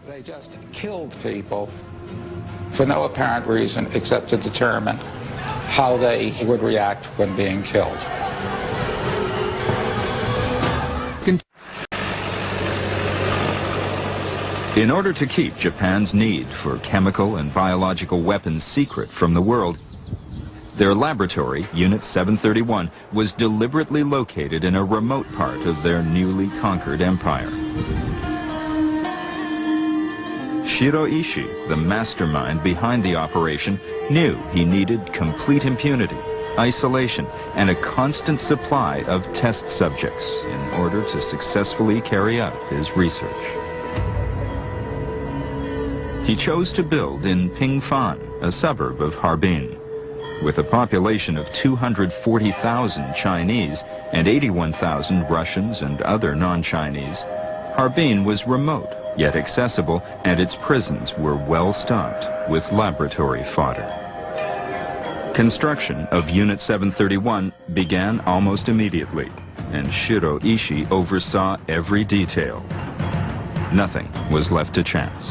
They just killed people for no apparent reason except to determine how they would react when being killed. In order to keep Japan's need for chemical and biological weapons secret from the world, their laboratory, Unit 731, was deliberately located in a remote part of their newly conquered empire. Shiroishi, the mastermind behind the operation, knew he needed complete impunity, isolation, and a constant supply of test subjects in order to successfully carry out his research. He chose to build in Pingfan, a suburb of Harbin. With a population of 240,000 Chinese and 81,000 Russians and other non-Chinese, Harbin was remote, yet accessible, and its prisons were well stocked with laboratory fodder. Construction of Unit 731 began almost immediately, and Shiroishi oversaw every detail. Nothing was left to chance.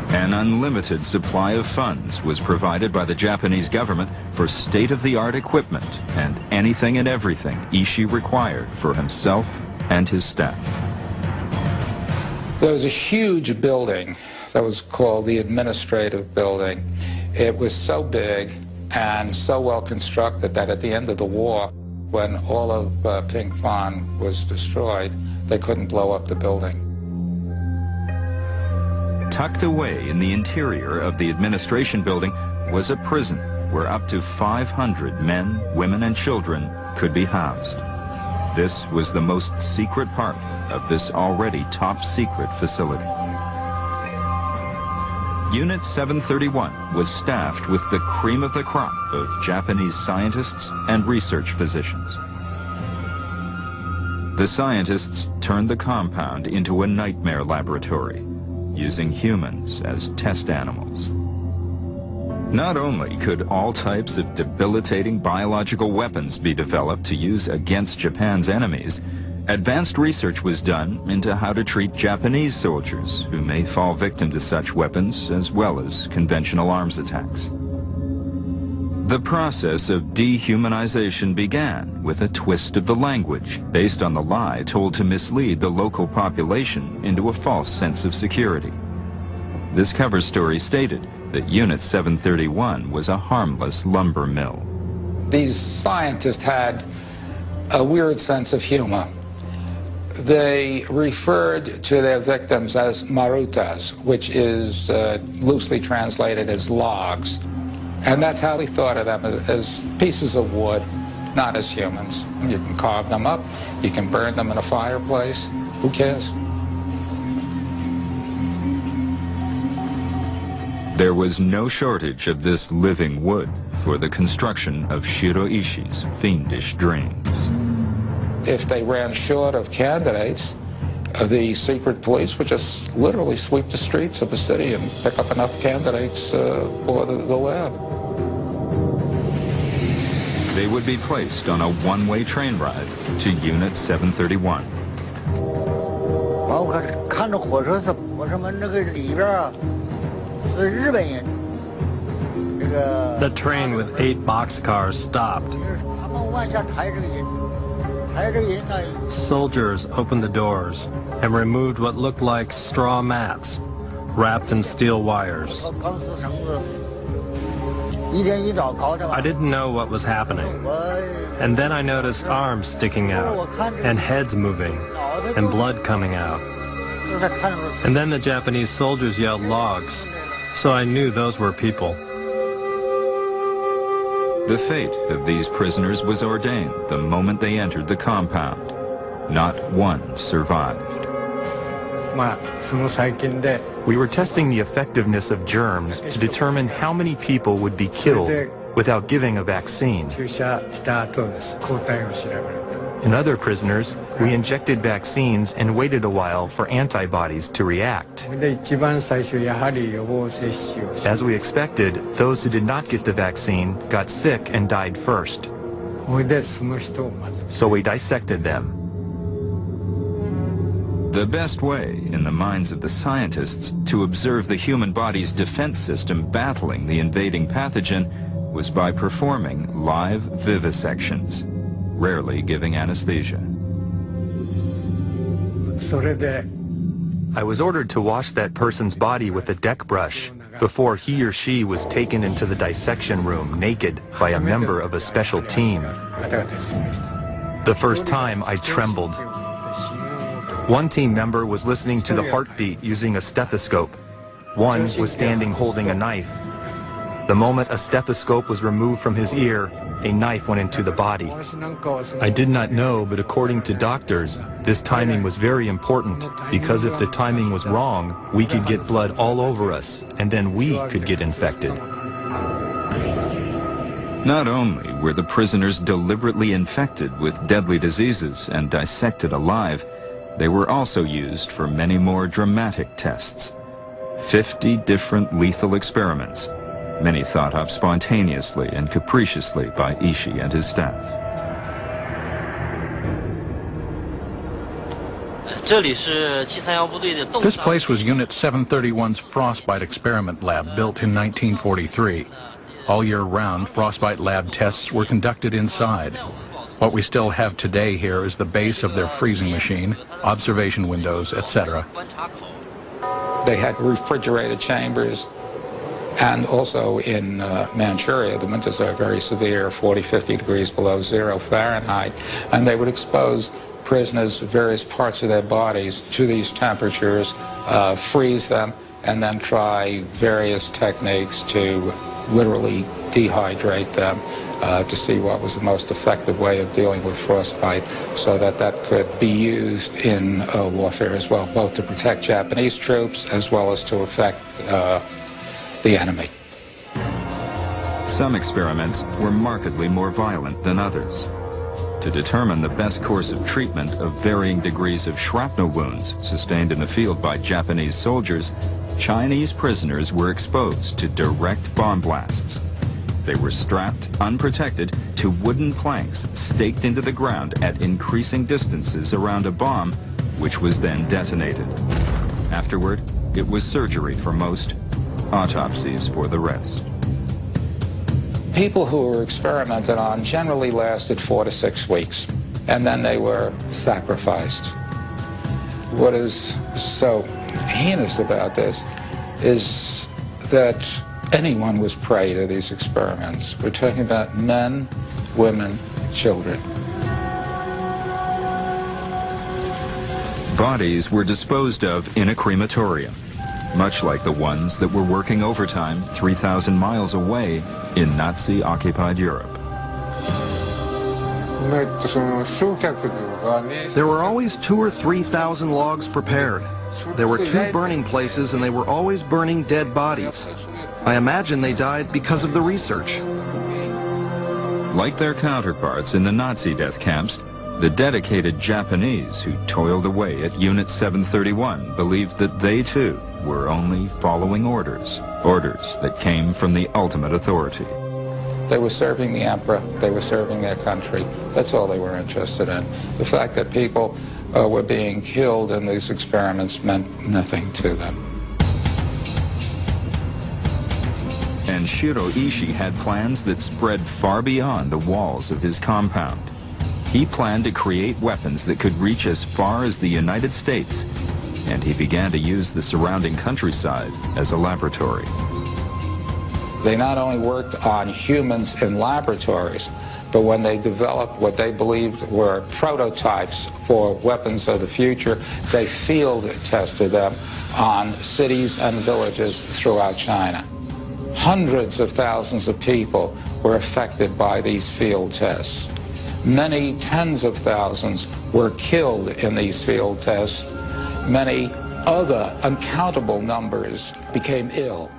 An unlimited supply of funds was provided by the Japanese government for state-of-the-art equipment and anything and everything Ishii required for himself and his staff. There was a huge building that was called the administrative building. It was so big and so well constructed that at the end of the war, when all of Pingfan was destroyed, they couldn't blow up the building. Tucked away in the interior of the administration building was a prison where up to 500 men, women, and children could be housed. This was the most secret part of this already top-secret facility. Unit 731 was staffed with the cream of the crop of Japanese scientists and research physicians. The scientists turned the compound into a nightmare laboratory, using humans as test animals. Not only could all types of debilitating biological weapons be developed to use against Japan's enemies, advanced research was done into how to treat Japanese soldiers who may fall victim to such weapons as well as conventional arms attacks. The process of dehumanization began with a twist of the language based on the lie told to mislead the local population into a false sense of security. This cover story stated that Unit 731 was a harmless lumber mill. These scientists had a weird sense of humor. They referred to their victims as marutas, which is loosely translated as logs. And that's how they thought of them, as pieces of wood, not as humans. You can carve them up, you can burn them in a fireplace. Who cares? There was no shortage of this living wood for the construction of Shiroishi's fiendish dreams. If they ran short of candidates, the secret police would just literally sweep the streets of the city and pick up enough candidates for the lab. They would be placed on a one-way train ride to Unit 731. The train with 8 boxcars stopped. Soldiers opened the doors and removed what looked like straw mats wrapped in steel wires. I didn't know what was happening. And then I noticed arms sticking out and heads moving and blood coming out. And then the Japanese soldiers yelled logs, so I knew those were people. The fate of these prisoners was ordained the moment they entered the compound. Not one survived. We were testing the effectiveness of germs to determine how many people would be killed without giving a vaccine. In other prisoners, we injected vaccines and waited a while for antibodies to react. As we expected, those who did not get the vaccine got sick and died first. So we dissected them. The best way, in the minds of the scientists, to observe the human body's defense system battling the invading pathogen was by performing live vivisections, rarely giving anesthesia. I was ordered to wash that person's body with a deck brush before he or she was taken into the dissection room naked by a member of a special team. The first time I trembled. One team member was listening to the heartbeat using a stethoscope. One was standing holding a knife. The moment a stethoscope was removed from his ear, a knife went into the body. I did not know, but according to doctors, this timing was very important, because if the timing was wrong, we could get blood all over us, and then we could get infected. Not only were the prisoners deliberately infected with deadly diseases and dissected alive, they were also used for many more dramatic tests. 50 different lethal experiments, many thought up spontaneously and capriciously by Ishii and his staff. This place was Unit 731's Frostbite Experiment Lab, built in 1943. All year round, Frostbite lab tests were conducted inside. What we still have today here is the base of their freezing machine, observation windows, etc. They had refrigerated chambers, and also in Manchuria, the winters are very severe, 40, 50 degrees below 0 Fahrenheit, and they would expose prisoners, various parts of their bodies, to these temperatures, freeze them, and then try various techniques to literally dehydrate them to see what was the most effective way of dealing with frostbite, so that that could be used in warfare as well, both to protect Japanese troops as well as to affect the enemy. Some experiments were markedly more violent than others. To determine the best course of treatment of varying degrees of shrapnel wounds sustained in the field by Japanese soldiers, Chinese prisoners were exposed to direct bomb blasts. They were strapped, unprotected, to wooden planks staked into the ground at increasing distances around a bomb, which was then detonated. Afterward, it was surgery for most, autopsies for the rest. People who were experimented on generally lasted 4 to 6 weeks, and then they were sacrificed. What is so heinous about this is that anyone was prey to these experiments. We're talking about men, women, children. Bodies were disposed of in a crematorium, much like the ones that were working overtime 3,000 miles away in Nazi-occupied Europe. There were always 2,000 or 3,000 logs prepared. There were 2 burning places, and they were always burning dead bodies. I imagine they died because of the research. Like their counterparts in the Nazi death camps, the dedicated Japanese who toiled away at Unit 731 believed that they too were only following orders, orders that came from the ultimate authority. They were serving the emperor, they were serving their country. That's all they were interested in. The fact that people were being killed in these experiments meant nothing to them. And Shiro Ishii had plans that spread far beyond the walls of his compound. He planned to create weapons that could reach as far as the United States, and he began to use the surrounding countryside as a laboratory. They not only worked on humans in laboratories, but when they developed what they believed were prototypes for weapons of the future, they field tested them on cities and villages throughout China. Hundreds of thousands of people were affected by these field tests. Many tens of thousands were killed in these field tests. Many other uncountable numbers became ill.